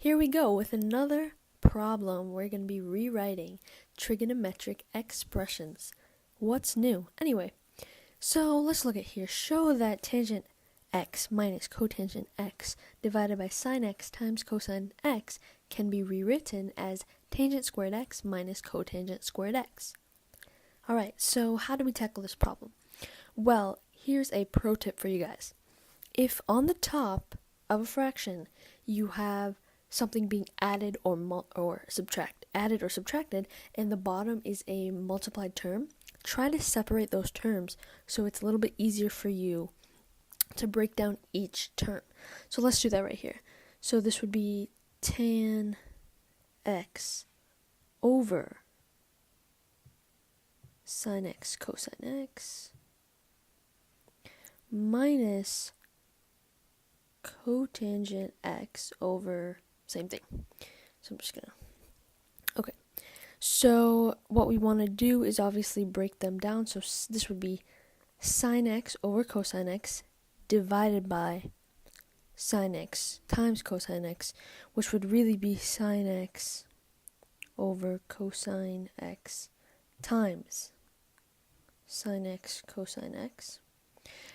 Here we go with another problem. We're going to be rewriting trigonometric expressions. What's new? Anyway, so let's look at here. Show that tangent x minus cotangent x divided by sine x times cosine x can be rewritten as tangent squared x minus cotangent squared x. Alright, so how do we tackle this problem? Well, here's a pro tip for you guys. If on the top of a fraction you have something being added or subtracted, and the bottom is a multiplied term, try to separate those terms so it's a little bit easier for you to break down each term. So let's do that right here. So this would be tan x over sine x cosine x minus cotangent x over same thing. So I'm just gonna, okay. So what we want to do is obviously break them down. So this would be sine x over cosine x divided by sine x times cosine x, which would really be sine x over cosine x times sine x cosine x.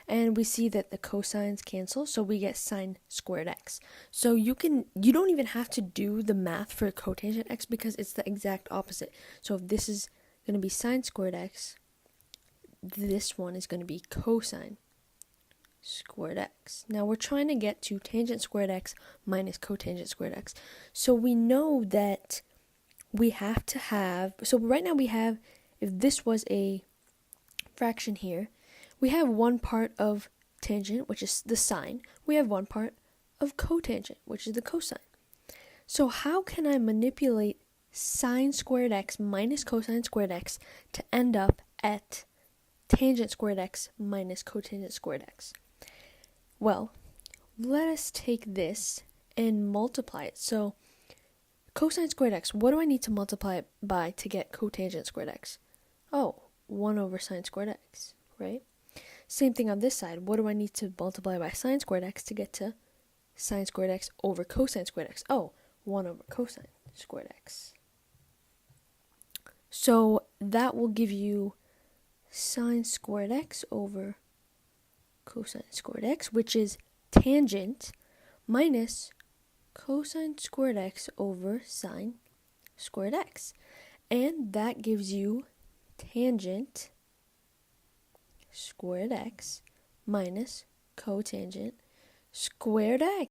And we see that the cosines cancel, so we get sine squared x. So you don't even have to do the math for cotangent x because it's the exact opposite. So if this is going to be sine squared x, this one is going to be cosine squared x. Now we're trying to get to tangent squared x minus cotangent squared x. So we know that we have to have, so right now we have, if this was a fraction here, we have one part of tangent, which is the sine. We have one part of cotangent, which is the cosine. So how can I manipulate sine squared x minus cosine squared x to end up at tangent squared x minus cotangent squared x? Well, let us take this and multiply it. So cosine squared x, what do I need to multiply it by to get cotangent squared x? Oh, 1 over sine squared x, right? Same thing on this side. What do I need to multiply by sine squared x to get to sine squared x over cosine squared x? Oh, 1 over cosine squared x. So that will give you sine squared x over cosine squared x, which is tangent minus cosine squared x over sine squared x. And that gives you tangent squared x minus cotangent squared x.